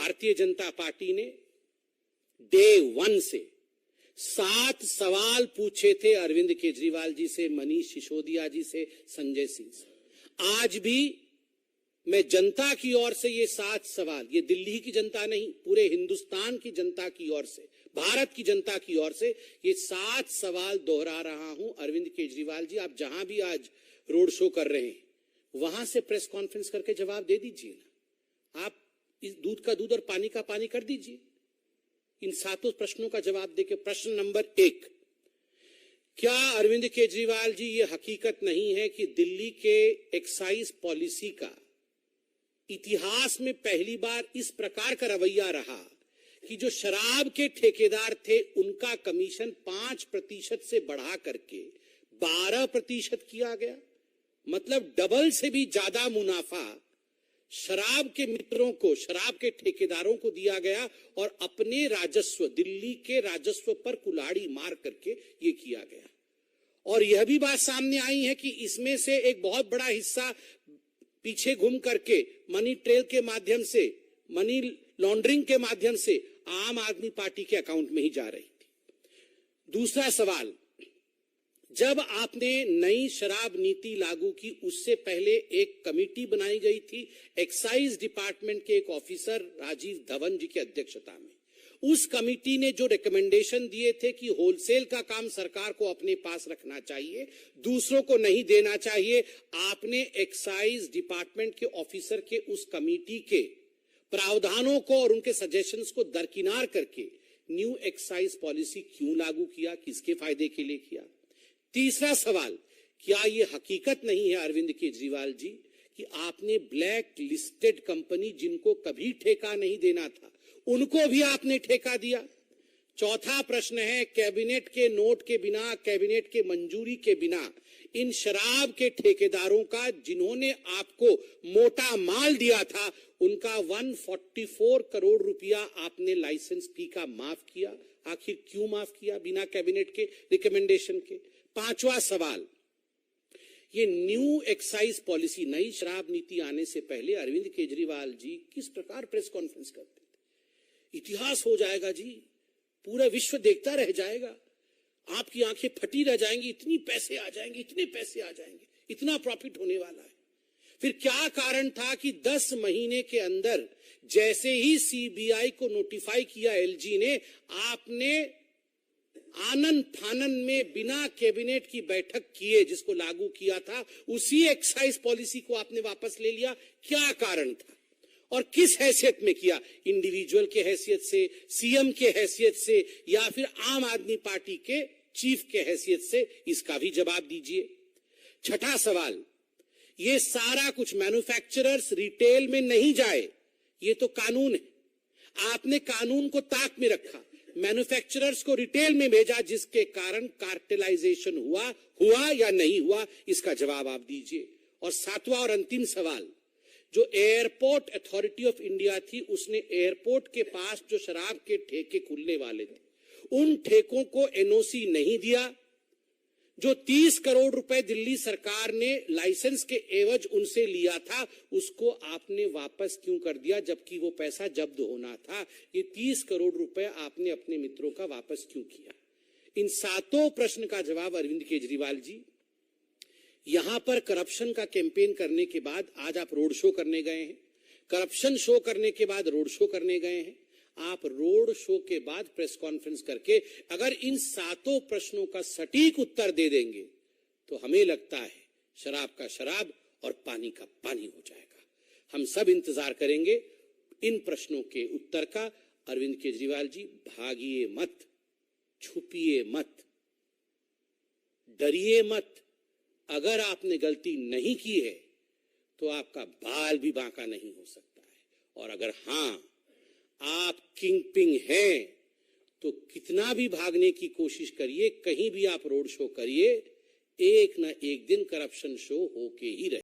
Bharatiya Janata party ने day 1 से 7 सवाल पूछे थे अरविंद केजरीवाल जी से, मनीष सिसोदिया जी से, संजय सिंह से। आज भी मैं जनता की ओर से ये 7 सवाल, ये दिल्ली की जनता नहीं, पूरे हिंदुस्तान की जनता की ओर से, भारत की जनता की ओर से ये 7 सवाल दोहरा रहा हूं। अरविंद केजरीवाल जी, आप जहां भी आज रोड शो कर रहे हैं, वहां से प्रेस कॉन्फ्रेंस करके जवाब दे दीजिए ना। आप इस दूध का दूध और पानी का पानी कर दीजिए। इन 7 प्रश्नों का जवाब देके, प्रश्न नंबर 1, क्या अरविंद केजरीवाल जी ये हकीकत नहीं है कि दिल्ली के एक्साइज पॉलिसी का इतिहास में पहली बार इस प्रकार का रवैया रहा कि जो शराब के ठेकेदार थे उनका कमीशन 5% से बढ़ा करके 12% किया गया? मतलब डबल से भी ज्यादा मुनाफा शराब के मित्रों को, शराब के ठेकेदारों को दिया गया और अपने राजस्व, दिल्ली के राजस्व पर कुल्हाड़ी मार करके ये किया गया। और यह भी बात सामने आई है कि इसमें से एक बहुत बड़ा हिस्सा पीछे घूम करके मनी ट्रेल के माध्यम से, मनी लॉन्ड्रिंग के माध्यम से आम आदमी पार्टी के अकाउंट में ही जा रही थी। दूसरा सवाल, जब आपने नई शराब नीति लागू की उससे पहले एक कमेटी बनाई गई थी एक्साइज डिपार्टमेंट के एक ऑफिसर राजीव धवन जी की अध्यक्षता में। उस कमेटी ने जो रिकमेंडेशन दिए थे कि होलसेल का काम सरकार को अपने पास रखना चाहिए, दूसरों को नहीं देना चाहिए, आपने एक्साइज डिपार्टमेंट के ऑफिसर के उस कमेटी के प्रावधानों को और उनके सजेशंस को दरकिनार करके न्यू एक्साइज पॉलिसी क्यों लागू किया, किसके फायदे के लिए किया? तीसरा सवाल, क्या यह हकीकत नहीं है अरविंद केजरीवाल जी कि आपने ब्लैक लिस्टेड कंपनी जिनको कभी ठेका नहीं देना था उनको भी आपने ठेका दिया? चौथा प्रश्न है, कैबिनेट के नोट के बिना, कैबिनेट के मंजूरी के बिना इन शराब के ठेकेदारों का, जिन्होंने आपको मोटा माल दिया था, उनका 144 करोड़ रुपया आपने लाइसेंस फी का माफ किया। आखिर क्यों माफ किया बिना कैबिनेट के रिकमेंडेशन के? पांचवा सवाल, ये न्यू एक्साइज पॉलिसी, नई शराब नीति आने से पहले अरविंद केजरीवाल जी किस प्रकार प्रेस कॉन्फ्रेंस करते थे? इतिहास हो जाएगा जी, पूरा विश्व देखता रह जाएगा, आपकी आंखें फटी रह जाएंगी, इतनी पैसे आ जाएंगे, इतने पैसे आ जाएंगे, इतना प्रॉफिट होने वाला है। फिर क्या कारण था कि 10 महीने के अंदर जैसे ही सीबीआई को नोटिफाई किया एलजी ने, आपने आनन फानन में बिना कैबिनेट की बैठक किए जिसको लागू किया था, उसी एक्साइज पॉलिसी को आपने वापस ले लिया? क्या कारण था और किस हैसियत में किया? इंडिविजुअल के हैसियत से, सीएम के हैसियत से, या फिर आम आदमी पार्टी के चीफ के हैसियत से? इसका भी जवाब दीजिए। छठा सवाल, ये सारा कुछ मैन्युफैक्चरर्स रिटेल में नहीं जाए, ये तो कानून है, आपने कानून को ताक में रखा, मैन्युफैक्चरर्स को रिटेल में भेजा, जिसके कारण कार्टेलाइजेशन हुआ या नहीं हुआ? इसका जवाब आप दीजिए। और सातवां और अंतिम सवाल, जो एयरपोर्ट अथॉरिटी ऑफ इंडिया थी, उसने एयरपोर्ट के पास जो शराब के ठेके खुलने वाले थे, उन ठेकों को एनओसी नहीं दिया। जो 30 करोड़ रुपए दिल्ली सरकार ने लाइसेंस के एवज उनसे लिया था, उसको आपने वापस क्यों कर दिया, जबकि वो पैसा जब्त होना था? ये 30 करोड़ रुपए आपने अपने मित्रों का वापस क्यों किया? इन 7 प्रश्न का जवाब अरविंद केजरीवाल जी, यहां पर करप्शन का कैंपेन करने के बाद आज आप रोड शो करने गए हैं, करप्शन शो करने के बाद रोड शो करने गए हैं। आप रोड शो के बाद प्रेस कॉन्फ्रेंस करके अगर इन 7 प्रश्नों का सटीक उत्तर दे देंगे तो हमें लगता है शराब का शराब और पानी का पानी हो जाएगा। हम सब इंतजार करेंगे इन प्रश्नों के उत्तर का। अरविंद केजरीवाल जी, भागिए मत, छुपिए मत, डरिए मत। अगर आपने गलती नहीं की है तो आपका बाल भी बांका नहीं हो सकता है। और अगर हां, आप किंग पिंग हैं तो कितना भी भागने की कोशिश करिए, कहीं भी आप रोड शो करिए, एक न एक दिन करप्शन शो होके ही रहे।